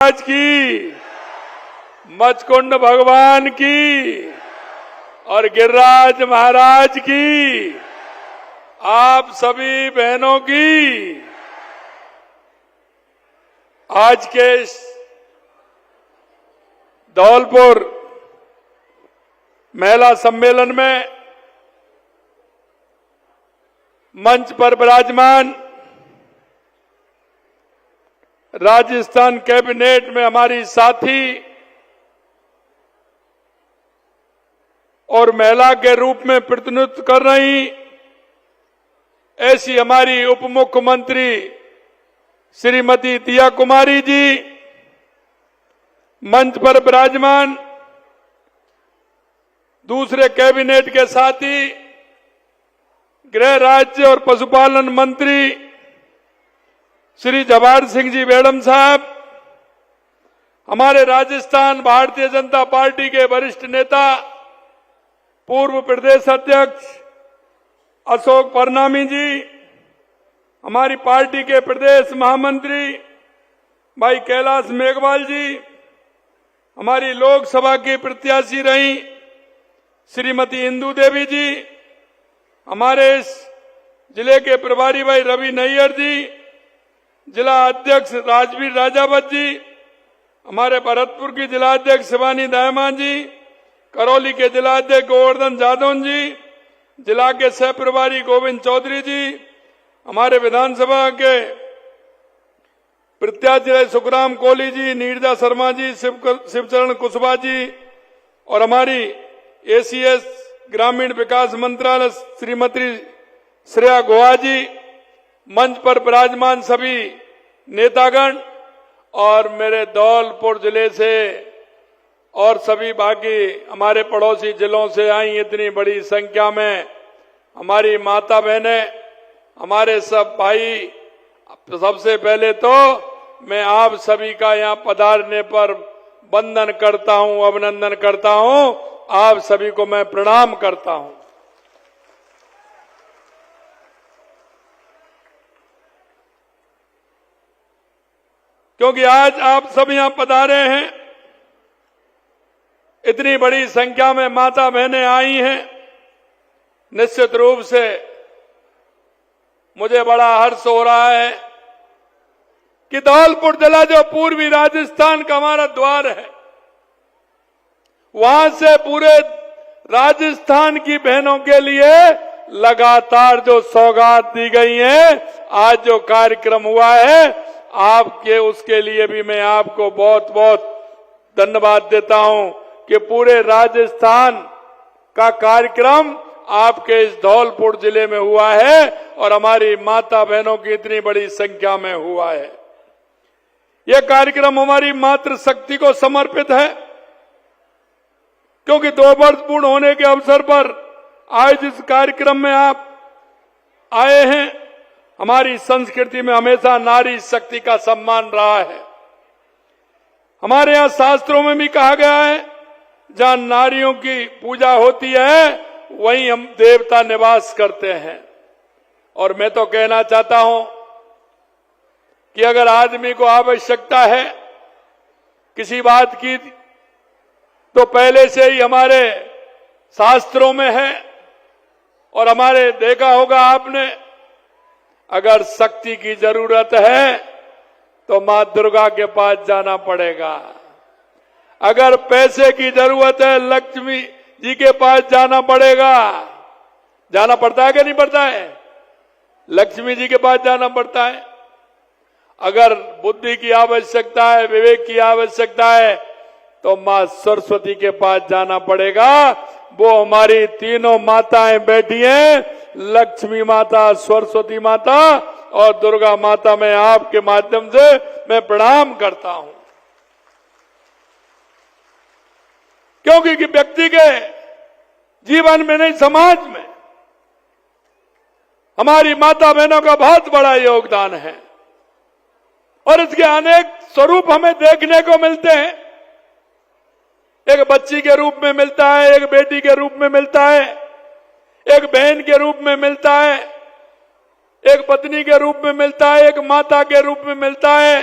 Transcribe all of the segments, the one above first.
महाराज की, मचकुंड भगवान की और गिरिराज महाराज की, आप सभी बहनों की आज के धौलपुर महिला सम्मेलन में मंच पर विराजमान राजस्थान कैबिनेट में हमारी साथी और महिला के रूप में प्रतिनिधित्व कर रही ऐसी हमारी उप मुख्यमंत्री श्रीमती दिया कुमारी जी, मंच पर विराजमान दूसरे कैबिनेट के साथी गृह राज्य और पशुपालन मंत्री श्री जवाहर सिंह जी मैडम साहब, हमारे राजस्थान भारतीय जनता पार्टी के वरिष्ठ नेता पूर्व प्रदेश अध्यक्ष अशोक परनामी जी, हमारी पार्टी के प्रदेश महामंत्री भाई कैलाश मेघवाल जी, हमारी लोकसभा की प्रत्याशी रही श्रीमती इंदू देवी जी, हमारे इस जिले के प्रभारी भाई रवि नैयर जी, जिला अध्यक्ष राजवीर राजावत जी, हमारे भरतपुर की जिला अध्यक्ष शिवानी दायमा जी, करौली के जिला अध्यक्ष गोवर्धन जादौन जी, जिला के सह प्रभारी गोविंद चौधरी जी, हमारे विधानसभा के प्रत्याशी सुखराम कोहली जी, नीरजा शर्मा जी, शिवचरण कुशवाहा जी और हमारी एसीएस ग्रामीण विकास मंत्रालय श्रीमती श्रेया गोहा जी, मंच पर विराजमान सभी नेतागण और मेरे धौलपुर जिले से और सभी बाकी हमारे पड़ोसी जिलों से आई इतनी बड़ी संख्या में हमारी माता बहनें, हमारे सब भाई, सबसे पहले तो मैं आप सभी का यहां पधारने पर वंदन करता हूं, अभिनंदन करता हूं, आप सभी को मैं प्रणाम करता हूं। क्योंकि आज आप सब यहां पधारे हैं, इतनी बड़ी संख्या में माता बहनें आई हैं, निश्चित रूप से मुझे बड़ा हर्ष हो रहा है कि धौलपुर जिला जो पूर्वी राजस्थान का हमारा द्वार है, वहां से पूरे राजस्थान की बहनों के लिए लगातार जो सौगात दी गई है, आज जो कार्यक्रम हुआ है, आपके उसके लिए भी मैं आपको बहुत बहुत धन्यवाद देता हूं कि पूरे राजस्थान का कार्यक्रम आपके इस धौलपुर जिले में हुआ है और हमारी माता बहनों की इतनी बड़ी संख्या में हुआ है। यह कार्यक्रम हमारी मातृ शक्ति को समर्पित है, क्योंकि 2 वर्ष पूर्ण होने के अवसर पर आज इस कार्यक्रम में आप आए हैं। हमारी संस्कृति में हमेशा नारी शक्ति का सम्मान रहा है। हमारे यहां शास्त्रों में भी कहा गया है, जहां नारियों की पूजा होती है वहीं हम देवता निवास करते हैं। और मैं तो कहना चाहता हूं कि अगर आदमी को आवश्यकता है किसी बात की, तो पहले से ही हमारे शास्त्रों में है। और हमारे देखा होगा आपने, अगर शक्ति की जरूरत है तो मां दुर्गा के पास जाना पड़ेगा। अगर पैसे की जरूरत है, लक्ष्मी जी के पास जाना पड़ेगा। जाना पड़ता है कि नहीं पड़ता है? लक्ष्मी जी के पास जाना पड़ता है। अगर बुद्धि की आवश्यकता है, विवेक की आवश्यकता है, तो मां सरस्वती के पास जाना पड़ेगा। वो हमारी तीनों माताएं बैठी हैं, लक्ष्मी माता, सरस्वती माता और दुर्गा माता। मैं आपके माध्यम से मैं प्रणाम करता हूं, क्योंकि व्यक्ति के जीवन में नहीं, समाज में हमारी माता बहनों का बहुत बड़ा योगदान है और इसके अनेक स्वरूप हमें देखने को मिलते हैं। एक बच्ची के रूप में मिलता है, एक बेटी के रूप में मिलता है, एक बहन के रूप में मिलता है, एक पत्नी के रूप में मिलता है, एक माता के रूप में मिलता है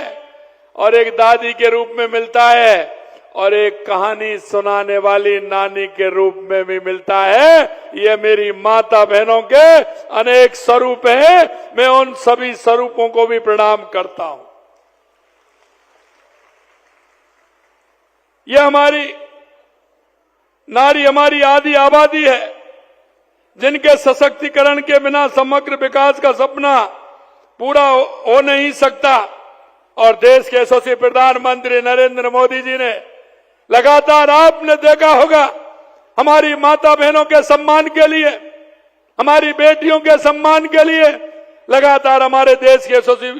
और एक दादी के रूप में मिलता है और एक कहानी सुनाने वाली नानी के रूप में भी मिलता है। ये मेरी माता बहनों के अनेक स्वरूप हैं। मैं उन सभी स्वरूपों को भी प्रणाम करता हूं। ये हमारी नारी हमारी आदि आबादी है, जिनके सशक्तिकरण के बिना समग्र विकास का सपना पूरा हो नहीं सकता। और देश के यशस्वी प्रधानमंत्री नरेंद्र मोदी जी ने लगातार, आपने देखा होगा, हमारी माता बहनों के सम्मान के लिए, हमारी बेटियों के सम्मान के लिए लगातार हमारे देश के यशस्वी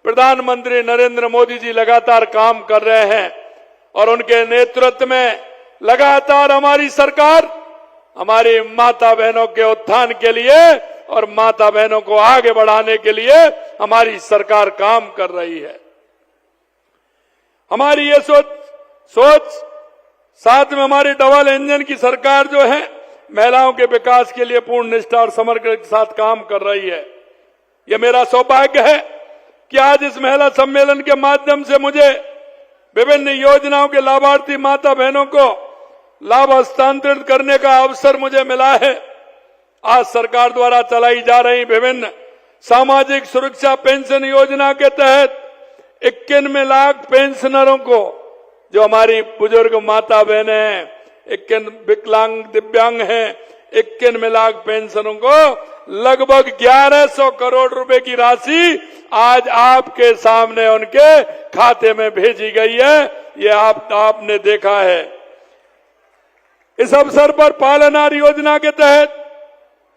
प्रधानमंत्री नरेंद्र मोदी जी लगातार काम कर रहे हैं। और उनके नेतृत्व में लगातार हमारी सरकार हमारी माता बहनों के उत्थान के लिए और माता बहनों को आगे बढ़ाने के लिए हमारी सरकार काम कर रही है। हमारी ये सोच साथ में हमारी डबल इंजन की सरकार जो है, महिलाओं के विकास के लिए पूर्ण निष्ठा और समर्पण के साथ काम कर रही है। यह मेरा सौभाग्य है कि आज इस महिला सम्मेलन के माध्यम से मुझे विभिन्न योजनाओं के लाभार्थी माता बहनों को लाभ हस्तांतरित करने का अवसर मुझे मिला है। आज सरकार द्वारा चलाई जा रही विभिन्न सामाजिक सुरक्षा पेंशन योजना के तहत 91 लाख पेंशनरों को, जो हमारी बुजुर्ग माता बहनें हैं, 51 विकलांग दिव्यांग हैं, 91 लाख पेंशनों को लगभग 1100 करोड़ रुपए की राशि आज आपके सामने उनके खाते में भेजी गई है। ये आपने देखा है। इस अवसर पर पालनार योजना के तहत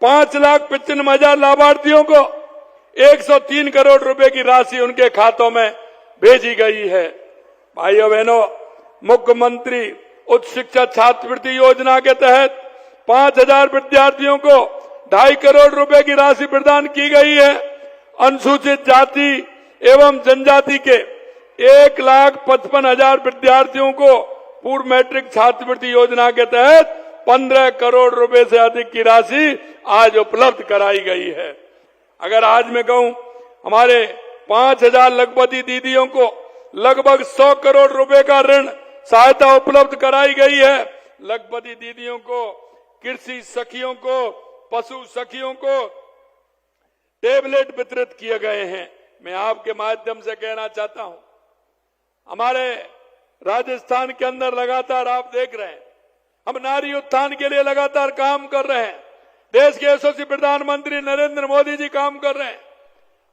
5,95,000 लाभार्थियों को 103 करोड़ रुपए की राशि उनके खातों में भेजी गई है। भाइयों बहनों, मुख्यमंत्री उच्च शिक्षा छात्रवृत्ति योजना के तहत 5,000 विद्यार्थियों को 2.5 करोड़ रुपए की राशि प्रदान की गई है। अनुसूचित जाति एवं जनजाति के 1,55,000 विद्यार्थियों को पूर्व मैट्रिक छात्रवृत्ति योजना के तहत 15 करोड़ रुपए से अधिक की राशि आज उपलब्ध कराई गई है। अगर आज मैं कहूं, हमारे 5,000 लखपति दीदियों को लगभग 100 करोड़ रुपए का ऋण सहायता उपलब्ध कराई गई है। लखपति दीदियों को, कृषि सखियों को, पशु सखियों को टेबलेट वितरित किए गए हैं। मैं आपके माध्यम से कहना चाहता हूं, हमारे राजस्थान के अंदर लगातार आप देख रहे हैं, हम नारी उत्थान के लिए लगातार काम कर रहे हैं। देश के यशस्वी प्रधानमंत्री नरेंद्र मोदी जी काम कर रहे हैं।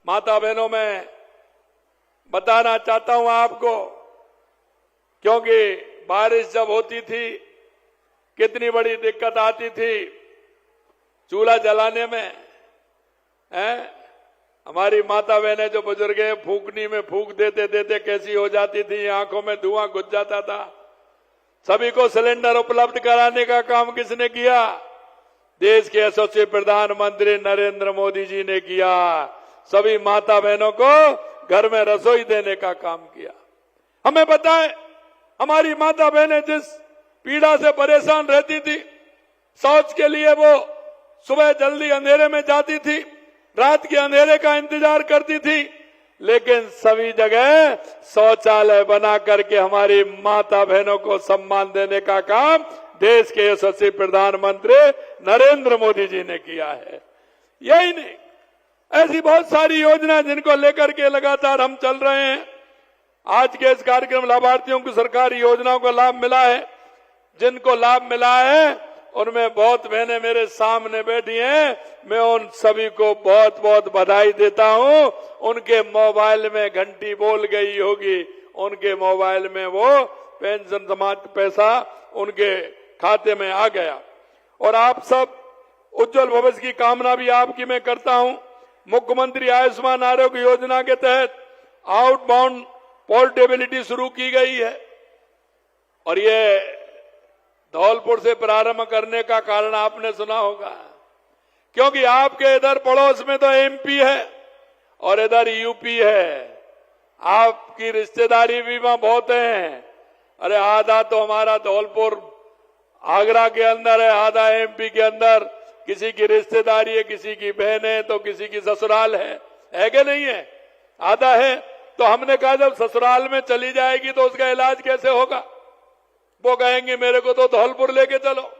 माता बहनों, मैं बताना चाहता हूं आपको, क्योंकि बारिश जब होती थी कितनी बड़ी दिक्कत आती थी चूल्हा जलाने में। हमारी माता बहनें जो बुजुर्ग हैं, फूकनी में फूक देते देते कैसी हो जाती थी, आंखों में धुआं घुस जाता था। सभी को सिलेंडर उपलब्ध कराने का काम किसने किया? देश के यशस्वी प्रधानमंत्री नरेंद्र मोदी जी ने किया। सभी माता बहनों को घर में रसोई देने का काम किया। हमें पता है, हमारी माता बहनें जिस पीड़ा से परेशान रहती थी, शौच के लिए वो सुबह जल्दी अंधेरे में जाती थी, रात के अंधेरे का इंतजार करती थी, लेकिन सभी जगह शौचालय बना करके हमारी माता बहनों को सम्मान देने का काम देश के यशस्वी प्रधानमंत्री नरेंद्र मोदी जी ने किया है। यही नहीं, ऐसी बहुत सारी योजना जिनको लेकर के लगातार हम चल रहे हैं। आज के इस कार्यक्रम लाभार्थियों को सरकारी योजनाओं का लाभ मिला है। जिनको लाभ मिला है उनमें बहुत बहनें मेरे सामने बैठी हैं। मैं उन सभी को बहुत बहुत बधाई देता हूं। उनके मोबाइल में घंटी बोल गई होगी, उनके मोबाइल में वो पेंशन समाज पैसा उनके खाते में आ गया। और आप सब उज्जवल भविष्य की कामना भी आपकी मैं करता हूं। मुख्यमंत्री आयुष्मान आरोग्य योजना के तहत आउटबाउंड पोर्टेबिलिटी शुरू की गई है और ये धौलपुर से प्रारंभ करने का कारण आपने सुना होगा, क्योंकि आपके इधर पड़ोस में तो एमपी है और इधर यूपी है। आपकी रिश्तेदारी भी वहां बहुत है। अरे आधा तो हमारा धौलपुर आगरा के अंदर है, आधा एमपी के अंदर। किसी की रिश्तेदारी है, किसी की बहन है, तो किसी की ससुराल है कि नहीं है? आधा है। तो हमने कहा जब ससुराल में चली जाएगी तो उसका इलाज कैसे होगा? वो कहेंगे मेरे को तो धौलपुर लेके चलो।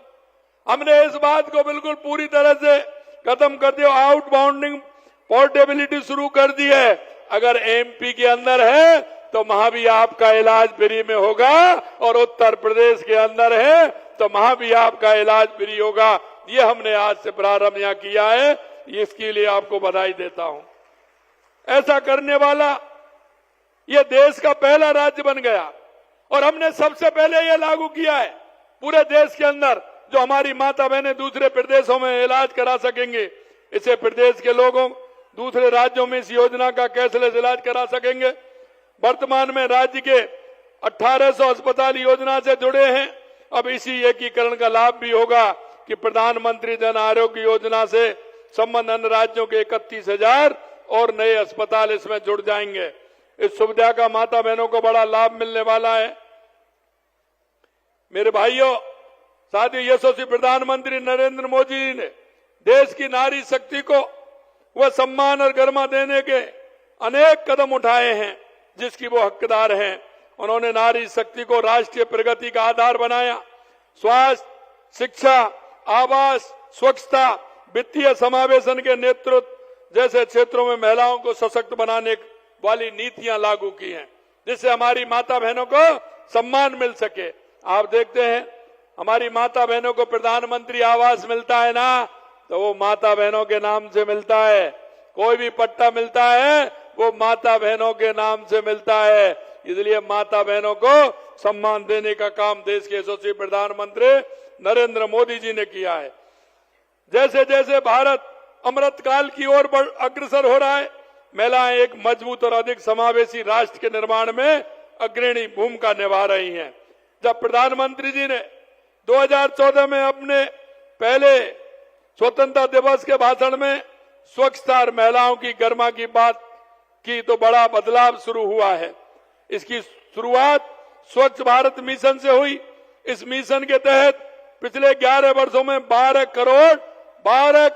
हमने इस बात को बिल्कुल पूरी तरह से खत्म कर दिया। आउटबाउंडिंग पोर्टेबिलिटी शुरू कर दी है। अगर एमपी के अंदर है तो वहां भी आपका इलाज फ्री में होगा, और उत्तर प्रदेश के अंदर है तो वहां भी आपका इलाज फ्री होगा। ये हमने आज से प्रारंभ यहां किया है, इसके लिए आपको बधाई देता हूं। ऐसा करने वाला ये देश का पहला राज्य बन गया, और हमने सबसे पहले ये लागू किया है पूरे देश के अंदर। जो हमारी माता बहनें दूसरे प्रदेशों में इलाज करा सकेंगे, इसे प्रदेश के लोगों दूसरे राज्यों में इस योजना का कैशलेस इलाज करा सकेंगे। वर्तमान में राज्य के 1800 अस्पताल योजना से जुड़े हैं। अब इसी एकीकरण का लाभ भी होगा कि प्रधानमंत्री जन आरोग्य योजना से संबंध अन्य राज्यों के 31,000 और नए अस्पताल इसमें जुड़ जाएंगे। इस सुविधा का माता बहनों को बड़ा लाभ मिलने वाला है। मेरे भाइयों, साथियों, यशस्वी प्रधानमंत्री नरेंद्र मोदी जी ने देश की नारी शक्ति को वह सम्मान और गरिमा देने के अनेक कदम उठाए हैं जिसकी वो हकदार हैं। उन्होंने नारी शक्ति को राष्ट्रीय प्रगति का आधार बनाया। स्वास्थ्य, शिक्षा, आवास, स्वच्छता, वित्तीय समावेशन के नेतृत्व जैसे क्षेत्रों में महिलाओं को सशक्त बनाने वाली नीतियां लागू की हैं, जिससे हमारी माता बहनों को सम्मान मिल सके। आप देखते हैं हमारी माता बहनों को प्रधानमंत्री आवास मिलता है ना, तो वो माता बहनों के नाम से मिलता है। कोई भी पट्टा मिलता है वो माता बहनों के नाम से मिलता है। इसलिए माता बहनों को सम्मान देने का काम देश के यशस्वी प्रधानमंत्री नरेंद्र मोदी जी ने किया है। जैसे जैसे भारत अमृत काल की ओर अग्रसर हो रहा है, महिलाएं एक मजबूत और अधिक समावेशी राष्ट्र के निर्माण में अग्रणी भूमिका निभा रही हैं। जब प्रधानमंत्री जी ने 2014 में अपने पहले स्वतंत्रता दिवस के भाषण में स्वच्छता और महिलाओं की गरिमा की बात की तो बड़ा बदलाव शुरू हुआ है। इसकी शुरुआत स्वच्छ भारत मिशन से हुई। इस मिशन के तहत पिछले 11 वर्षों में 12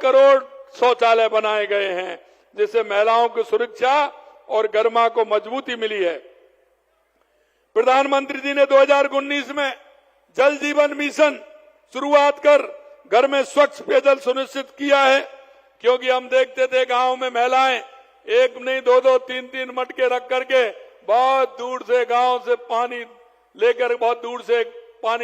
करोड़ शौचालय बनाए गए हैं, जिससे महिलाओं की सुरक्षा और गरिमा को मजबूती मिली है। प्रधानमंत्री जी ने 2019 में जल जीवन मिशन शुरुआत कर घर में स्वच्छ पेयजल सुनिश्चित किया है, क्योंकि हम देखते थे गांव में महिलाएं एक नहीं 2-2, 3-3 मटके रख करके बहुत दूर से गांव से पानी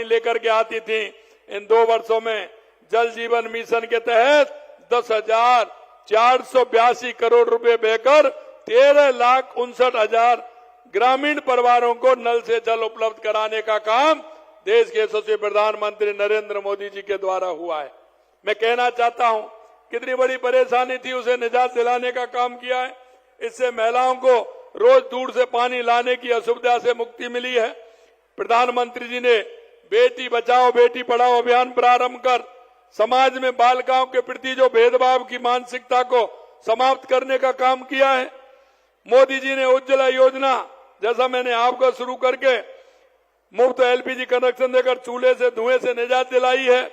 लेकर के आती थी। इन 2 वर्षों में जल जीवन मिशन के तहत 10,482 करोड़ रुपए देकर 13,59,000 ग्रामीण परिवारों को नल से जल उपलब्ध कराने का काम देश के यशस्वी प्रधानमंत्री नरेंद्र मोदी जी के द्वारा हुआ है। मैं कहना चाहता हूं कितनी बड़ी परेशानी थी, उसे निजात दिलाने का काम किया है। इससे महिलाओं को रोज दूर से पानी लाने की असुविधा से मुक्ति मिली है। प्रधानमंत्री जी ने बेटी बचाओ बेटी पढ़ाओ अभियान प्रारंभ कर समाज में बालिकाओं के प्रति जो भेदभाव की मानसिकता को समाप्त करने का काम किया है। मोदी जी ने उज्ज्वला योजना जैसा मैंने आपको शुरू करके मुफ्त एलपीजी कनेक्शन देकर चूल्हे से धुएं से निजात दिलाई है।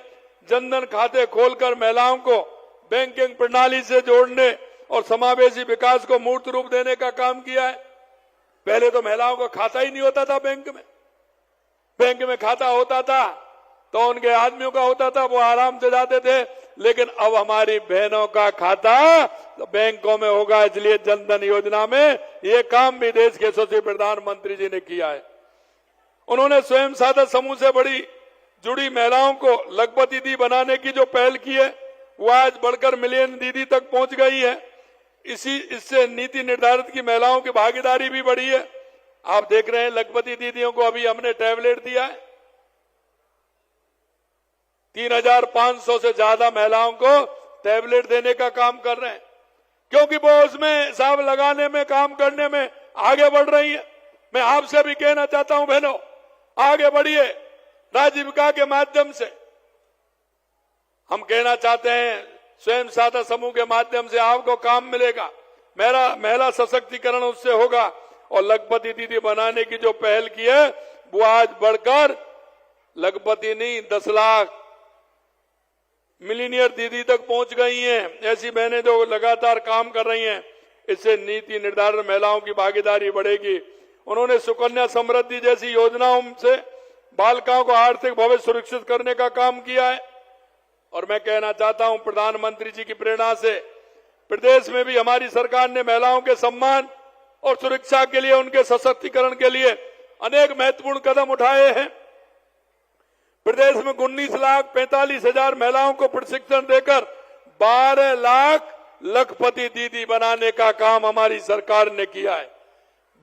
जनधन खाते खोलकर महिलाओं को बैंकिंग प्रणाली से जोड़ने और समावेशी विकास को मूर्त रूप देने का काम किया है। पहले तो महिलाओं का खाता ही नहीं होता था बैंक में खाता होता था तो उनके आदमियों का होता था, वो आराम से जाते थे, लेकिन अब हमारी बहनों का खाता तो बैंकों में होगा। इसलिए जनधन योजना में ये काम भी देश के यशस्वी प्रधानमंत्री जी ने किया है। उन्होंने स्वयं सहायता समूह से बड़ी जुड़ी महिलाओं को लखपति दीदी बनाने की जो पहल की है वो आज बढ़कर मिलियन दीदी तक पहुंच गई है। इससे नीति निर्धारित की महिलाओं की भागीदारी भी बढ़ी है। आप देख रहे हैं लखपति दीदियों को अभी हमने टैबलेट दिया है। 3,500 से ज्यादा महिलाओं को टैबलेट देने का काम कर रहे हैं, क्योंकि वो उसमें हिसाब लगाने में काम करने में आगे बढ़ रही है। मैं आपसे भी कहना चाहता हूं बहनों, आगे बढ़िए। राजीविका के माध्यम से हम कहना चाहते हैं स्वयं सहायता समूह के माध्यम से आपको काम मिलेगा, महिला सशक्तिकरण उससे होगा। और लखपति दीदी बनाने की जो पहल की है वो आज बढ़कर लखपति नहीं 10 लाख मिलीनियर दीदी तक पहुंच गई हैं। ऐसी बहनें जो लगातार काम कर रही हैं। इससे नीति निर्धारण महिलाओं की भागीदारी बढ़ेगी। उन्होंने सुकन्या समृद्धि जैसी योजनाओं से बालिकाओं को आर्थिक भविष्य सुरक्षित करने का काम किया है। और मैं कहना चाहता हूं, प्रधानमंत्री जी की प्रेरणा से प्रदेश में भी हमारी सरकार ने महिलाओं के सम्मान और सुरक्षा के लिए, उनके सशक्तिकरण के लिए अनेक महत्वपूर्ण कदम उठाए हैं। प्रदेश में 19,45,000 महिलाओं को प्रशिक्षण देकर 12 लाख लखपति दीदी बनाने का काम हमारी सरकार ने किया है।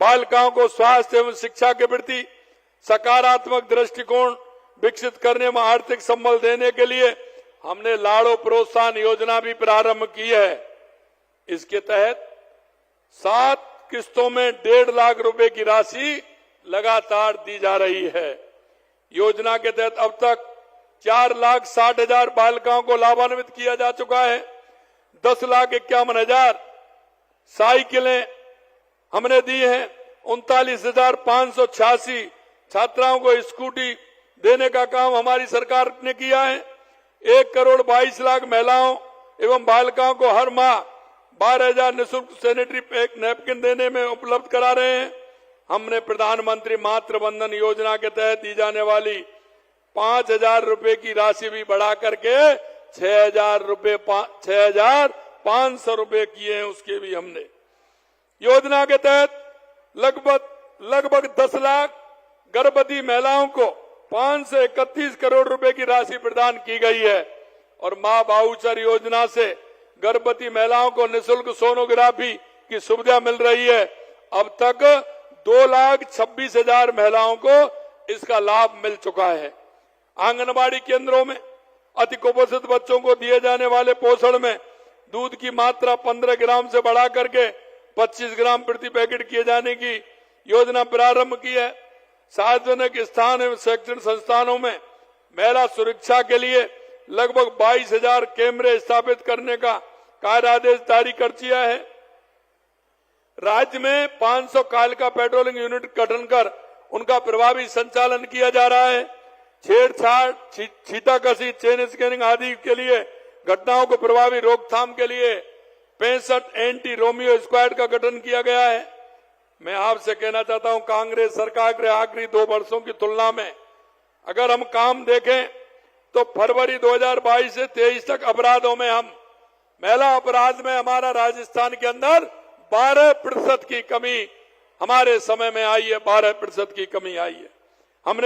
बालिकाओं को स्वास्थ्य एवं शिक्षा के प्रति सकारात्मक दृष्टिकोण विकसित करने में आर्थिक संबल देने के लिए हमने लाड़ो प्रोत्साहन योजना भी प्रारंभ की है। इसके तहत 7 किस्तों में 1.5 लाख रुपए की राशि लगातार दी जा रही है। योजना के तहत अब तक 4,60,000 बालिकाओं को लाभान्वित किया जा चुका है। 10,51,000 साइकिलें हमने दी हैं। 39,586 छात्राओं को स्कूटी देने का काम हमारी सरकार ने किया है। 1,22,00,000 महिलाओं एवं बालिकाओं को हर माह 12,000 निःशुल्क सैनिटरी पैक नैपकिन देने में उपलब्ध करा रहे हैं। हमने प्रधानमंत्री मातृ वंदन योजना के तहत दी जाने वाली 5,000 रुपए की राशि भी बढ़ा करके 6,500 रुपए किए हैं। उसके भी हमने योजना के तहत लगभग 10 लाख गर्भवती महिलाओं को 531 करोड़ रुपए की राशि प्रदान की गई है। और मां बाउचर योजना से गर्भवती महिलाओं को निःशुल्क सोनोग्राफी की सुविधा मिल रही है। अब तक 2,26,000 महिलाओं को इसका लाभ मिल चुका है। आंगनबाड़ी केंद्रों में अति कुपोषित बच्चों को दिए जाने वाले पोषण में दूध की मात्रा 15 ग्राम से बढ़ा करके 25 ग्राम प्रति पैकेट किए जाने की योजना प्रारंभ की है। सार्वजनिक स्थान एवं शैक्षणिक संस्थानों में महिला सुरक्षा के लिए लगभग 22,000 कैमरे स्थापित करने का कार्यादेश जारी कर दिया है। राज्य में 500 कालिका पेट्रोलिंग यूनिट गठन कर उनका प्रभावी संचालन किया जा रहा है। छेड़छाड़, छीटाकशी, चेन स्कैनिंग आदि के लिए घटनाओं को प्रभावी रोकथाम के लिए 65 एंटी रोमियो स्क्वाड का गठन किया गया है। मैं आपसे कहना चाहता हूं, कांग्रेस सरकार के आखिरी 2 वर्षों की तुलना में अगर हम काम देखें तो फरवरी 2022 से 23 तक अपराधों में महिला अपराध में हमारा राजस्थान के अंदर 12% की कमी हमारे समय में आई है। 12% की कमी आई है।